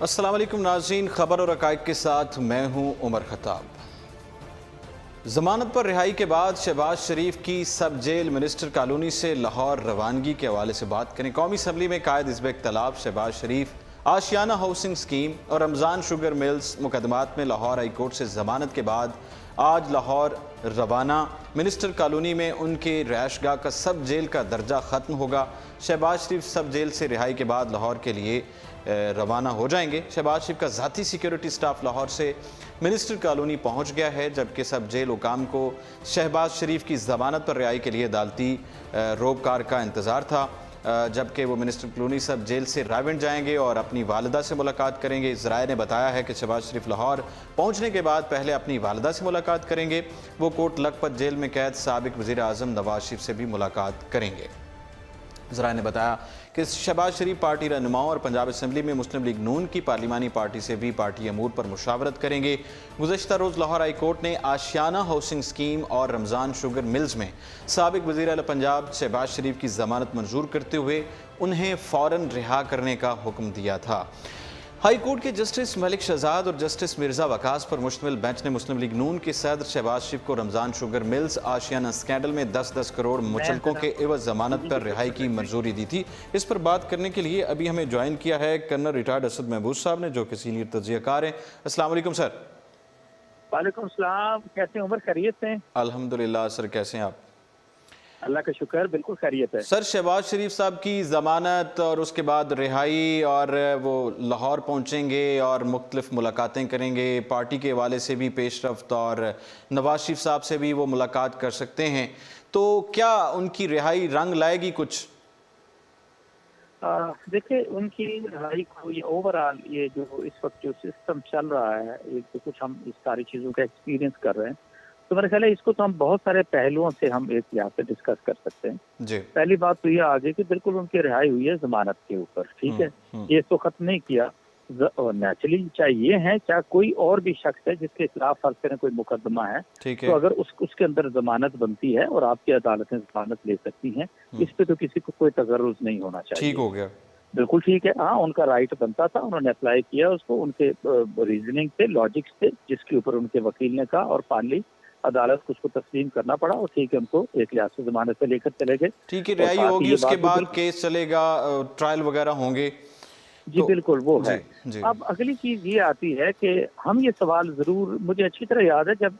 अस्सलाम वालेकुम नाज़रीन, खबर और हक़ाइक़ के साथ मैं हूं उमर खत्ताब। जमानत पर रिहाई के बाद शहबाज शरीफ की सब जेल मिनिस्टर कॉलोनी से लाहौर रवानगी के हवाले से बात करें। कौमी असम्बली में कायद हिज़्ब इख्तिलाफ शहबाज शरीफ आशियाना हाउसिंग स्कीम और रमज़ान शुगर मिल्स मुकदमात में लाहौर हाई कोर्ट से जमानत के बाद आज लाहौर रवाना। मिनिस्टर कॉलोनी में उनके रहायशगाह का सब जेल का दर्जा ख़त्म होगा। शहबाज शरीफ सब जेल से रिहाई के बाद लाहौर के लिए रवाना हो जाएंगे। शहबाज शरीफ का ज़ाती सिक्योरिटी स्टाफ लाहौर से मिनिस्टर कॉलोनी पहुंच गया है, जबकि सब जेल हुकाम को शहबाज शरीफ की ज़मानत पर रिहाई के लिए अदालती रोबकार का इंतज़ार था, जबकि वो मिनिस्टर कॉलोनी सब जेल से रायविंड जाएंगे और अपनी वालिदा से मुलाकात करेंगे। ज़राए ने बताया है कि शहबाज शरीफ लाहौर पहुंचने के बाद पहले अपनी वालिदा से मुलाकात करेंगे। वो कोट लखपत जेल में कैद साबिक वज़ीर आज़म नवाज शरीफ से भी मुलाकात करेंगे। ज़राए ने बताया कि शहबाज शरीफ पार्टी रहनुमाओं और पंजाब असम्बली में मुस्लिम लीग नून की पार्लिमानी पार्टी से भी पार्टी अमूर पर मुशावरत करेंगे। गुज़श्ता रोज़ लाहौर हाई कोर्ट ने आशियाना हाउसिंग स्कीम और रमज़ान शुगर मिल्स में साबिक वज़ीर आला पंजाब शहबाज शरीफ की ज़मानत मंजूर करते हुए उन्हें फ़ौरन रिहा करने का हुक्म दिया था। हाई कोर्ट के जस्टिस मलिक शहजाद और जस्टिस मिर्ज़ा वकास पर मुश्तमिल बेंच ने मुस्लिम लीग नून के सदर शहबाज शरीफ को रमज़ान शुगर मिल्स आशियाना स्कैंडल में 10-10 करोड़ मुचलकों के एवज जमानत पर रिहाई की मंजूरी दी थी। इस पर बात करने के लिए अभी हमें ज्वाइन किया है कर्नल रिटायर्ड असद महबूब साहब ने, जो कि सीनियर तज्ज़ियाकार हैं। अस्सलाम वालेकुम सर। वालेकुम सलाम। कैसे उमर, खैरियत हैं? अल्हम्दुलिल्लाह सर, कैसे हैं आप? अल्लाह का शुक्र, बिल्कुल खैरियत है। सर, शहबाज शरीफ साहब की ज़मानत और उसके बाद रिहाई और वो लाहौर पहुँचेंगे और मुख्तलिफ मुलाकातें करेंगे, पार्टी के हवाले से भी पेशरफ्त और नवाज शरीफ साहब से भी वो मुलाकात कर सकते हैं, तो क्या उनकी रिहाई रंग लाएगी कुछ? देखिए, उनकी रिहाई को ये ओवरऑल ये जो इस वक्त जो सिस्टम चल रहा है, ये जो कुछ हम इस सारी चीज़ों का एक्सपीरियंस कर रहे हैं, तो मेरा ख्याल है इसको तो हम बहुत सारे पहलुओं से हम एक यहाँ पे डिस्कस कर सकते हैं। जी। पहली बात तो ये आ गई कि बिल्कुल उनकी रिहाई हुई है जमानत के ऊपर, ठीक है। ये तो खत्म नहीं किया नेचुरली, चाहे ये है चाहे कोई और भी शख्स है जिसके खिलाफ फर्ज करें कोई मुकदमा है, तो अगर उसके अंदर जमानत बनती है और आपकी अदालतें जमानत ले सकती हैं, इस पे तो किसी को कोई तजर्रुज नहीं होना चाहिए। ठीक हो गया, बिल्कुल ठीक है। हाँ, उनका राइट बनता था, उन्होंने अप्लाई किया उसको, उनके रीजनिंग थे, लॉजिक्स थे, जिसके ऊपर उनके वकील ने कहा और फाइनली अदालत को उसको तस्लीम करना पड़ा और ठीक है, उनको एक लिहाज से जमानत पे लेकर चले गए। ठीक है, रिहाई होगी, उसके बाद केस चलेगा, ट्रायल वगैरह होंगे। जी तो बिल्कुल वो है। जी। अब अगली चीज ये आती है कि हम ये सवाल जरूर, मुझे अच्छी तरह याद है जब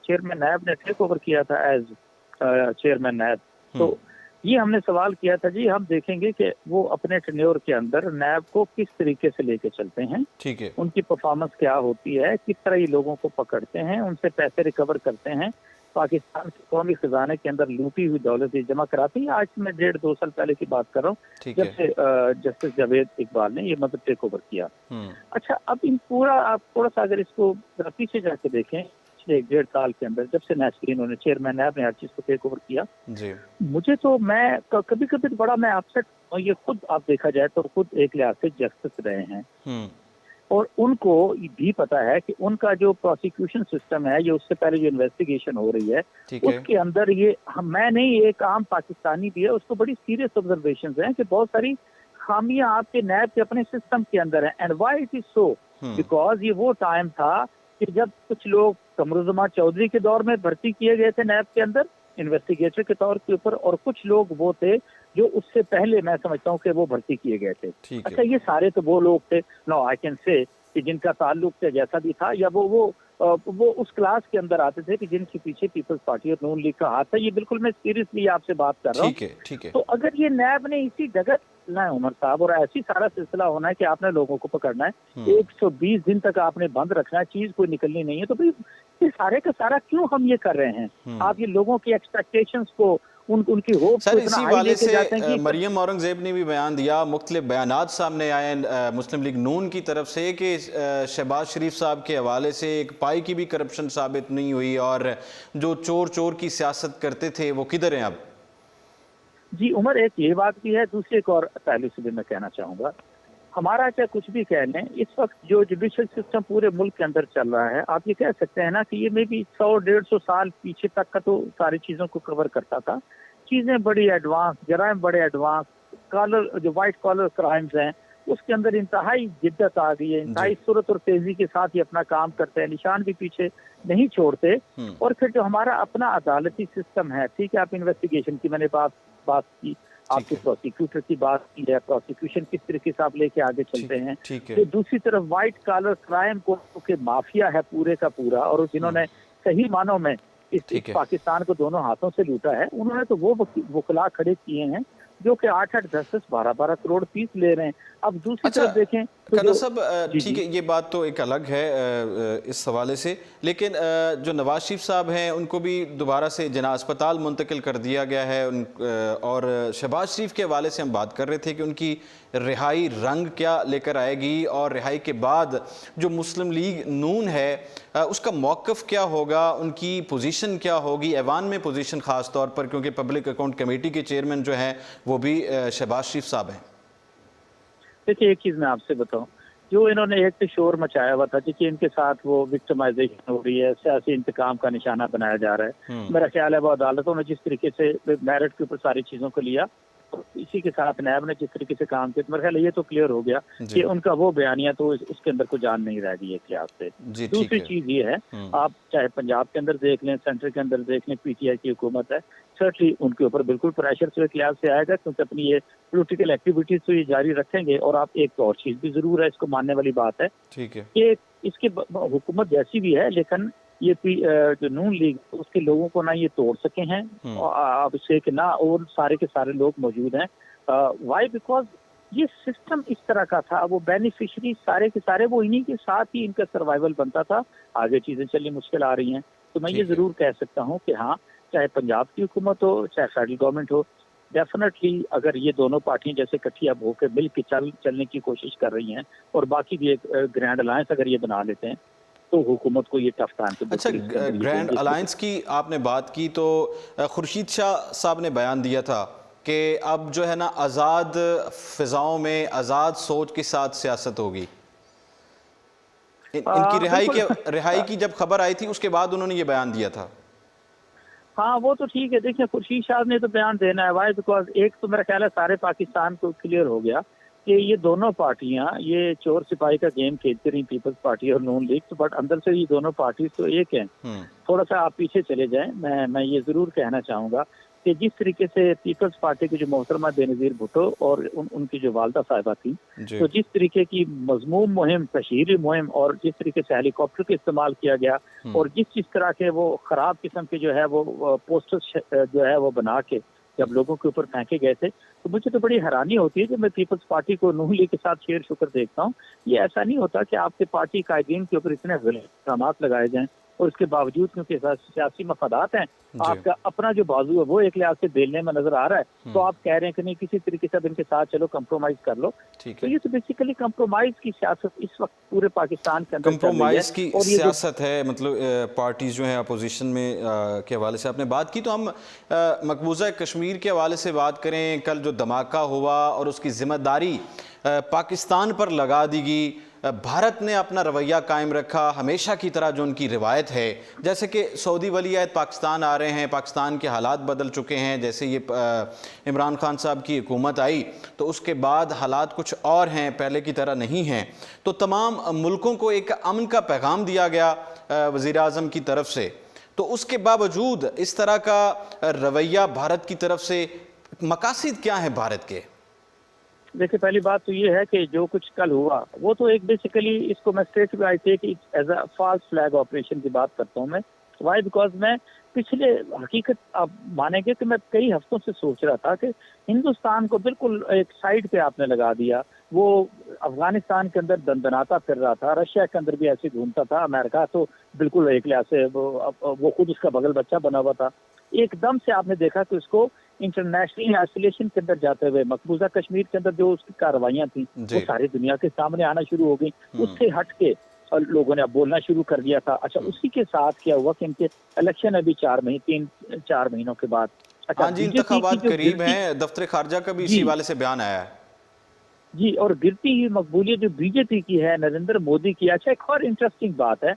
चेयरमैन नायब ने टेक ओवर किया था एज चेयरमैन नायब, तो ये हमने सवाल किया था जी, हम देखेंगे कि वो अपने टेन्योर के अंदर नायब को किस तरीके से लेके चलते हैं, ठीक है, उनकी परफॉर्मेंस क्या होती है, किस तरह ये लोगों को पकड़ते हैं, उनसे पैसे रिकवर करते हैं, पाकिस्तान के कौमी खजाने के अंदर लूटी हुई दौलत जमा कराती है। आज मैं 1.5-2 साल पहले की बात कर रहा हूँ, जब से जस्टिस जावेद इकबाल ने ये मतलब टेक ओवर किया। अच्छा, अब इन पूरा आप थोड़ा सा अगर इसको पीछे जाके देखें, पिछले 1.5 साल के अंदर जब से नेशनली इन्होंने चेयरमैन ने हर चीज को टेक ओवर किया जी, मुझे तो मैं कभी कभी बड़ा मैं अपसेट, और ये खुद आप देखा जाए तो खुद एक लिहाज से जस्टिस रहे हैं और उनको भी पता है कि उनका जो प्रोसिक्यूशन सिस्टम है, ये उससे पहले जो इन्वेस्टिगेशन हो रही है उसके अंदर ये मैं नहीं, एक आम पाकिस्तानी भी है, उसको बड़ी सीरियस ऑब्जर्वेशन हैं कि बहुत सारी खामियां आपके नैब के अपने सिस्टम के अंदर है। And why it is so, because ये वो टाइम था कि जब कुछ लोग कमरुज़्ज़मान चौधरी के दौर में भर्ती किए गए थे नैब के अंदर इन्वेस्टिगेटर के तौर के ऊपर, और कुछ लोग वो थे जो उससे पहले मैं समझता हूँ कि वो भर्ती किए गए थे। अच्छा, ये सारे तो वो लोग थे, नो आई कैन से, कि जिनका ताल्लुक से जैसा भी था, या वो उस क्लास के अंदर आते थे कि जिनके पीछे पीपल्स पार्टी और नून लीग का हाथ था। ये बिल्कुल मैं सीरियसली आपसे बात कर रहा हूँ। ठीक है। तो अगर ये नैब ने इसी जगह ना है उमर साहब, और ऐसी सारा सिलसिला होना है कि आपने लोगों को पकड़ना है, 120 दिन तक आपने बंद रखना है, चीज कोई निकलनी नहीं है, तो भाई ये सारे का सारा क्यों हम ये कर रहे हैं? आप ये लोगों की एक्सपेक्टेशंस को उनकी होप सर, इसी वाले से मरियम औरंगजेब ने भी बयान दिया, मुख्तलिफ बयानात सामने आए मुस्लिम लीग नून की तरफ से कि शहबाज शरीफ साहब के हवाले से एक पाई की भी करप्शन साबित नहीं हुई और जो चोर की सियासत करते थे वो किधर हैं अब? जी उमर, एक ये बात भी है, दूसरे एक और पहलू से भी मैं कहना चाहूँगा। हमारा चाहे कुछ भी कह लें, इस वक्त जो जुडिशल सिस्टम पूरे मुल्क के अंदर चल रहा है, आप ये कह सकते हैं ना कि ये मे भी 100-150 साल पीछे तक का तो सारी चीज़ों को कवर करता था। चीज़ें बड़ी एडवांस, जराइम बड़े एडवांस, कॉलर जो वाइट कॉलर क्राइम्स हैं उसके अंदर इंतहाई जिद्दत आ गई है, इंतहाई सूरत और तेजी के साथ ही अपना काम करते हैं, निशान भी पीछे नहीं छोड़ते। और फिर जो हमारा अपना अदालती सिस्टम है, ठीक है, आप इन्वेस्टिगेशन की मैंने बात की, आपके प्रोसिक्यूटर की बात की है, प्रोसिक्यूशन किस तरीके से आप लेके आगे चलते हैं। तो दूसरी तरफ व्हाइट कॉलर क्राइम को के माफिया है पूरे का पूरा, और जिन्होंने सही मानों में इस पाकिस्तान को दोनों हाथों से लूटा है, उन्होंने तो वो वकला खड़े किए हैं जो कि 8-8, 10-10, 12-12 करोड़ फीस ले रहे हैं। अब दूसरी तरफ देखें खन्ना साहब, ठीक है, ये बात तो एक अलग है इस हवाले से, लेकिन जो नवाज शरीफ साहब हैं उनको भी दोबारा से जना अस्पताल मुंतकिल कर दिया गया है। और शहबाज शरीफ के हवाले से हम बात कर रहे थे कि उनकी रिहाई रंग क्या लेकर आएगी, और रिहाई के बाद जो मुस्लिम लीग नून है उसका मौक़िफ़ क्या होगा, उनकी पोजीशन क्या होगी, ऐवान में पोजीशन ख़ास तौर पर, क्योंकि पब्लिक अकाउंट कमेटी के चेयरमैन जो हैं वो भी शहबाज शरीफ साहब हैं। देखिए, एक चीज मैं आपसे बताऊं, जो इन्होंने एक तो शोर मचाया हुआ था कि इनके साथ वो विक्टिमाइजेशन हो रही है, सियासी इंतकाम का निशाना बनाया जा रहा है। मेरा ख्याल है वो अदालतों ने जिस तरीके से मेरिट के ऊपर सारी चीजों को लिया, इसी के साथ नैब ने जिस तरीके से काम किया, मेरा ख्याल है ये तो क्लियर हो गया कि उनका वो बयानिया तो उसके अंदर कोई जान नहीं रह गई है लिहाज से। दूसरी चीज ये है, आप चाहे पंजाब के अंदर देख लें, सेंटर के अंदर देख लें, पीटीआई की हुकूमत है, सर्टली उनके ऊपर बिल्कुल प्रेशर से लिहाज से आएगा, क्योंकि अपनी ये पॉलिटिकल एक्टिविटीज तो ये जारी रखेंगे। और आप एक तो और चीज भी जरूर है, इसको मानने वाली बात है, ठीक है, कि इसके हुकूमत जैसी भी है, लेकिन ये जो नून लीग उसके लोगों को ना ये तोड़ सके हैं, अब से कि ना और सारे के सारे लोग मौजूद हैं। वाई? बिकॉज ये सिस्टम इस तरह का था, वो बेनिफिशरी सारे के सारे वो इन्हीं के साथ ही इनका सर्वाइवल बनता था। आगे चीजें चलनी मुश्किल आ रही हैं, तो मैं ये जरूर कह सकता हूँ कि हाँ, चाहे पंजाब की हुकूमत हो, चाहे फेडरल गवर्नमेंट हो, डेफिनेटली अगर ये दोनों पार्टियां जैसे इकट्ठी अब होकर मिल के चलने की कोशिश कर रही हैं, और बाकी भी एक ग्रैंड अलायंस अगर ये बना लेते हैं, तो हुकूमत को ये टफ टाइम तो। अच्छा, ग्रैंड अलायंस की आपने बात की, तो खुर्शीद शाह साहब ने बयान दिया था कि अब जो है ना आज़ाद फ़िज़ाओं में आज़ाद सोच के साथ सियासत होगी। इनकी रिहाई की जब खबर आई थी उसके बाद उन्होंने ये बयान दिया था। हाँ, वो तो ठीक है। देखिए, खुर्शीद शाह ने तो बयान देना है, वाई? बिकॉज एक तो मेरा ख्याल है सारे पाकिस्तान को क्लियर हो गया कि ये दोनों पार्टियां ये चोर सिपाही का गेम खेलती रही, पीपल्स पार्टी और नून लीग, तो बट अंदर से ये दोनों पार्टी तो एक हैं। थोड़ा सा आप पीछे चले जाएं, मैं ये जरूर कहना चाहूंगा कि जिस तरीके से पीपल्स पार्टी की जो मोहतरमा बेनज़ीर भुट्टो और उनकी जो वालदा साहिबा थी, तो जिस तरीके की मजमूम मुहिम, तशहीरी मुहिम, और जिस तरीके से हेलीकॉप्टर का इस्तेमाल किया गया, और जिस तरह के वो खराब किस्म के जो है वो पोस्टर्स जो है वो बना के जब लोगों के ऊपर फेंके गए थे, तो मुझे तो बड़ी हैरानी होती है जब मैं पीपल्स पार्टी को नून लीग के साथ शेर शुक्र देखता हूँ। ये ऐसा नहीं होता कि आपके पार्टी कायदीन के ऊपर इतने इल्जाम लगाए जाएं, और इसके बावजूद क्योंकि सियासी मफादात हैं, आपका अपना जो बाजू है वो एक लिहाज से बेलने में नजर आ रहा है, तो आप कह रहे हैं कि नहीं, किसी तरीके से अब इनके साथ चलो कंप्रोमाइज कर लो। तो ये तो बेसिकली कंप्रोमाइज की सियासत इस वक्त पूरे पाकिस्तान के अंदर कंप्रोमाइज की सियासत है। मतलब पार्टीज जो है अपोजिशन में के हवाले से आपने बात की, तो हम मकबूजा कश्मीर के हवाले से बात करें। कल जो धमाका हुआ और उसकी जिम्मेदारी पाकिस्तान पर लगा दी गई, भारत ने अपना रवैया कायम रखा हमेशा की तरह, जो उनकी रिवायत है, जैसे कि सऊदी वली अहद पाकिस्तान आ रहे हैं, पाकिस्तान के हालात बदल चुके हैं। जैसे ये इमरान खान साहब की हुकूमत आई तो उसके बाद हालात कुछ और हैं, पहले की तरह नहीं हैं। तो तमाम मुल्कों को एक अमन का पैगाम दिया गया वज़ीर आज़म की तरफ से, तो उसके बावजूद इस तरह का रवैया भारत की तरफ से, मकासद क्या है भारत के? देखिए, पहली बात तो ये है कि जो कुछ कल हुआ वो तो एक बेसिकली, इसको मैं स्टेट पे आई थी कि as a false flag operation की बात करता हूँ मैं। वाई? बिकॉज मैं पिछले, हकीकत आप मानेंगे कि मैं कई हफ्तों से सोच रहा था कि हिंदुस्तान को बिल्कुल एक साइड पे आपने लगा दिया। वो अफगानिस्तान के अंदर दंदनाता फिर रहा था, रशिया के अंदर भी ऐसे घूमता था, अमेरिका तो बिल्कुल एक लिहाज से वो खुद उसका बगल बच्चा बना हुआ था। एकदम से आपने देखा कि उसको इंटरनेशनल आइसोलेशन के अंदर जाते हुए, मकबूजा कश्मीर के अंदर जो उसकी कार्रवाइयां थी वो सारी दुनिया के सामने आना शुरू हो गई। उससे हट के लोगों ने अब बोलना शुरू कर दिया था। अच्छा, उसी के साथ क्या हुआ कि इनके इलेक्शन अभी 3-4 महीनों के बाद, हाँ जी, इंतखाबात करीब हैं, दफ्तर खारजा का भी इसी वाले से बयान आया है जी। और गिरती हुई मकबूलियत जो बीजेपी की है, नरेंद्र मोदी की। अच्छा, एक और इंटरेस्टिंग बात है,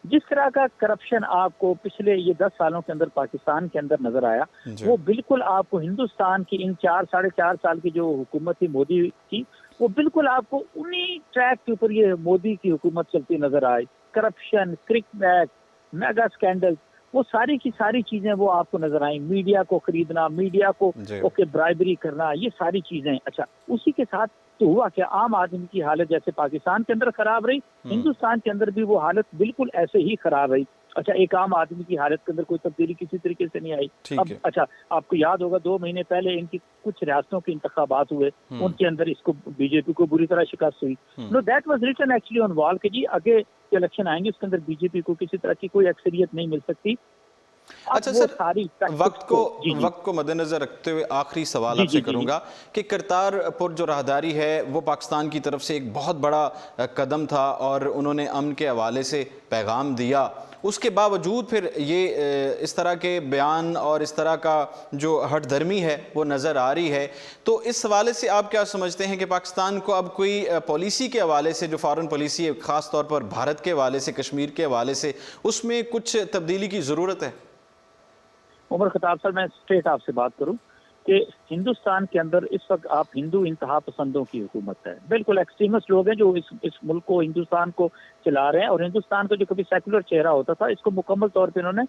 जिस तरह का करप्शन आपको पिछले ये 10 सालों के अंदर पाकिस्तान के अंदर नजर आया, वो बिल्कुल आपको हिंदुस्तान की इन 4-4.5 साल की जो हुकूमत थी मोदी की, वो बिल्कुल आपको उन्हीं ट्रैक के ऊपर ये मोदी की हुकूमत चलती नजर आई। करप्शन, क्रिकबैक, मेगा स्कैंडल, वो सारी की सारी चीजें वो आपको नजर आई। मीडिया को खरीदना, मीडिया को ओके ब्राइबरी करना, ये सारी चीजें। अच्छा, उसी के साथ तो हुआ क्या, आम आदमी की हालत जैसे पाकिस्तान के अंदर खराब रही, हिंदुस्तान के अंदर भी वो हालत बिल्कुल ऐसे ही खराब रही। अच्छा, एक आम आदमी की हालत के अंदर कोई तब्दीली किसी तरीके से नहीं आई। अब अच्छा, आपको याद होगा 2 महीने पहले इनकी कुछ रियासतों के इंतखाबात हुए, उनके अंदर इसको बीजेपी को बुरी तरह शिकस्त हुई। No, that was written actually on wall कि जी आगे इलेक्शन आएंगे, उसके अंदर बीजेपी को किसी तरह की कोई अक्सरियत नहीं मिल सकती। अच्छा सर, वक्त को मद्देनजर रखते हुए आखिरी सवाल आपसे करूंगा कि करतारपुर जो राहदारी है वो पाकिस्तान की तरफ से एक बहुत बड़ा कदम था और उन्होंने अमन के हवाले से पैगाम दिया, उसके बावजूद फिर ये इस तरह के बयान और इस तरह का जो हठधर्मी है वो नज़र आ रही है। तो इस हवाले से आप क्या समझते हैं कि पाकिस्तान को अब कोई पॉलिसी के हवाले से, जो फॉरेन पॉलिसी है ख़ास तौर पर भारत के हवाले से, कश्मीर के हवाले से, उसमें कुछ तब्दीली की ज़रूरत है? उमर खताब सर, मैं स्ट्रेट आपसे बात करूं कि हिंदुस्तान के अंदर इस वक्त आप हिंदू इंतहा पसंदों की हुकूमत है। बिल्कुल एक्सट्रीमिस्ट लोग हैं जो इस मुल्क को, हिंदुस्तान को चला रहे हैं, और हिंदुस्तान का जो कभी सेकुलर चेहरा होता था इसको मुकम्मल तौर पे इन्होंने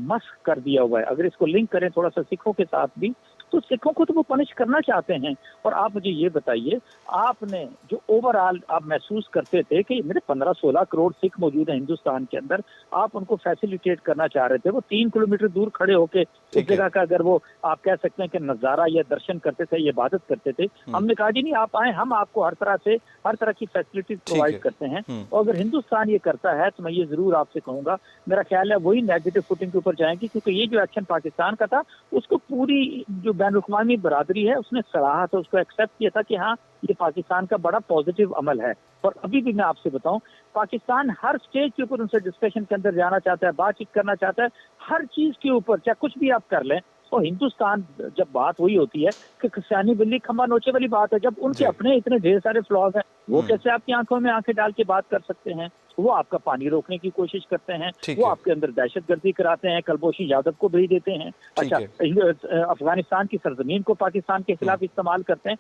मस्क कर दिया हुआ है। अगर इसको लिंक करें थोड़ा सा सिखों के साथ भी, तो सिखों को तो वो पनिश करना चाहते हैं। और आप मुझे ये बताइए, आपने जो ओवरऑल आप महसूस करते थे कि मेरे 15-16 करोड़ सिख मौजूद हैं हिंदुस्तान के अंदर, आप उनको फैसिलिटेट करना चाह रहे थे। वो 3 किलोमीटर दूर खड़े होके उस जगह का, अगर वो आप कह सकते हैं कि नजारा या दर्शन करते थे, ये इबादत करते थे, हमने कहा जी नहीं, आप आए, हम आपको हर तरह की फैसिलिटीज प्रोवाइड करते हैं। और अगर हिंदुस्तान ये करता है तो मैं ये जरूर आपसे कहूंगा, मेरा ख्याल है वही नेगेटिव फुटिंग के ऊपर जाएंगी, क्योंकि ये जो एक्शन पाकिस्तान का था उसको पूरी जो बैनुल-अक़वामी बरादरी है उसने सराहा था, उसको एक्सेप्ट किया था कि हाँ, ये पाकिस्तान का बड़ा पॉजिटिव अमल है। और अभी भी मैं आपसे बताऊं, पाकिस्तान हर स्टेज के ऊपर उनसे डिस्कशन के अंदर जाना चाहता है, बातचीत करना चाहता है, हर चीज के ऊपर, चाहे कुछ भी आप कर लें। और हिंदुस्तान, जब बात वही होती है कि किसानी बिल्ली खंबा नोचे वाली बात है, जब उनके अपने इतने ढेर सारे फ्लॉज हैं, वो कैसे आपकी आंखों में आंखें डाल के बात कर सकते हैं? वो आपका पानी रोकने की कोशिश करते हैं, वो आपके अंदर दहशतगर्दी कराते हैं, कलबोशी यादव को भेज देते हैं। अच्छा, अफगानिस्तान की सरजमीन को पाकिस्तान के खिलाफ इस्तेमाल करते हैं।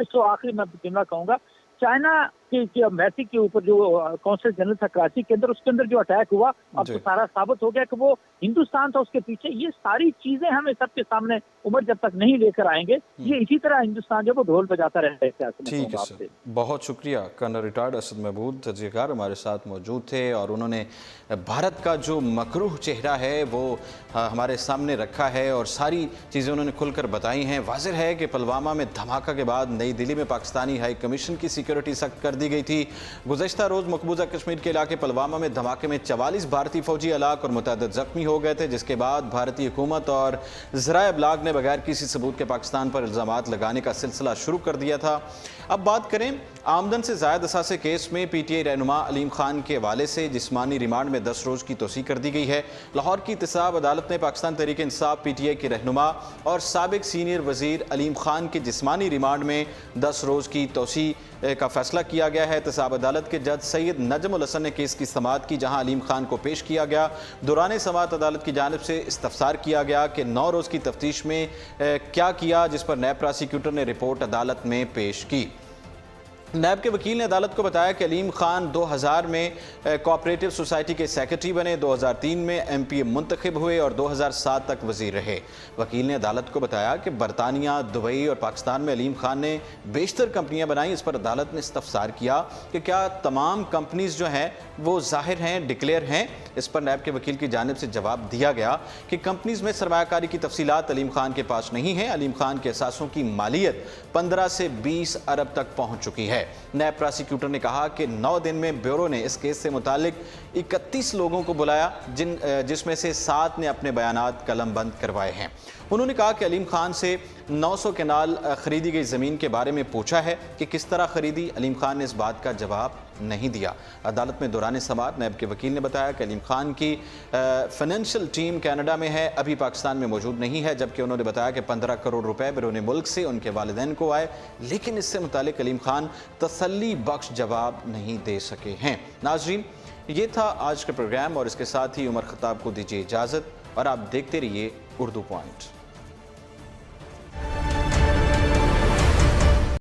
तो आखिरी मैं जुमला कहूंगा, चाइना के अमेठी के ऊपर जो कौंसल जनरल था कराची के अंदर, उसके अंदर जो अटैक हुआ, अब तो सारा साबित हो गया कि वो हिंदुस्तान था उसके पीछे। ये सारी चीजें हमें सबके सामने उमर जब तक नहीं लेकर आएंगे, ये इसी तरह हिंदुस्तान जो वो ढोल बजाता रहेगा। ठीक है सर, बहुत शुक्रिया। कर्नल रिटायर्ड असद महमूद तजज़ियाकार हमारे साथ मौजूद थे और उन्होंने भारत का जो मकरूह चेहरा है वो हमारे सामने रखा है और सारी चीज़ें उन्होंने खुलकर बताई हैं। वाज़िह है कि पुलवामा में धमाका के बाद नई दिल्ली में पाकिस्तानी हाई कमीशन की सिक्योरिटी सख्त कर दी गई थी। गुज़श्ता रोज़ मकबूजा कश्मीर के इलाके पुलवामा में धमाके में 44 भारतीय फौजी हलाक और मुतअद्दिद जख्मी हो गए थे, जिसके बाद भारतीय हुकूमत और ज़राए इब्लाग ने बगैर किसी सबूत के पाकिस्तान पर इल्ज़ामात लगाने का सिलसिला शुरू कर दिया था। अब बात करें आमदन से ज़ायद असासे केस में PTI रहनुमा अलीम खान के हवाले से जिस्मानी रिमांड में 10 रोज़ की तोसी कर दी गई है। लाहौर की एहतसाब अदालत ने पाकिस्तान तहरीक इंसाफ PTI के रहनुमा और साबिक सीनियर वज़ीर अलीम खान के जिस्मानी रिमांड में 10 रोज़ की तोसी का फैसला किया गया है। एहतसाब अदालत के जज सैयद नजम उल हसन ने केस की समाअत की, जहां अलीम खान को पेश किया गया। दौरान समाअत अदालत की जानिब से इस्तफसार किया गया कि 9 रोज़ की तफ्तीश में क्या किया, जिस पर नैब प्रोसिक्यूटर ने रिपोर्ट अदालत में पेश की। नैब के वकील ने अदालत को बताया कि अलीम खान 2000 में कोऑपरेटिव सोसाइटी के सेक्रेटरी बने, 2003 में MPA मुंतखब हुए और 2007 तक वजीर रहे। वकील ने अदालत को बताया कि बरतानिया, दुबई और पाकिस्तान में अलीम खान ने बेशतर कंपनियां बनाई। इस पर अदालत ने इस्तफसार किया कि क्या तमाम कंपनीज जो हैं वो जाहिर हैं, डिक्लेयर हैं। इस पर नैब के वकील की जानिब से जवाब दिया गया कि कंपनीज में सरमायाकारी की तफसीलात अलीम खान के पास नहीं है। अलीम खान के असासों की मालियत 15 से 20 अरब तक पहुँच चुकी है। नैब प्रोसिक्यूटर ने कहा कि 9 दिन में ब्यूरो ने इस केस से मुतालिक 31 लोगों को बुलाया, जिसमें से 7 ने अपने बयानात कलमबंद करवाए हैं। उन्होंने कहा कि अलीम खान से 900 कनाल खरीदी गई ज़मीन के बारे में पूछा है कि किस तरह खरीदी। अलीम खान ने इस बात का जवाब नहीं दिया। अदालत में दौरान समाअत नैब के वकील ने बताया कि अलीम खान की फाइनेंशियल टीम कनाडा में है, अभी पाकिस्तान में मौजूद नहीं है, जबकि उन्होंने बताया कि 15 करोड़ रुपए बैरून मुल्क से उनके वालिदैन को आए, लेकिन इससे मुतालिक अलीम खान तसल्ली बख्श जवाब नहीं दे सके हैं। नाजरीन, ये था आज का प्रोग्राम और इसके साथ ही उमर खताब को दीजिए इजाज़त और आप देखते रहिए उर्दू पॉइंट।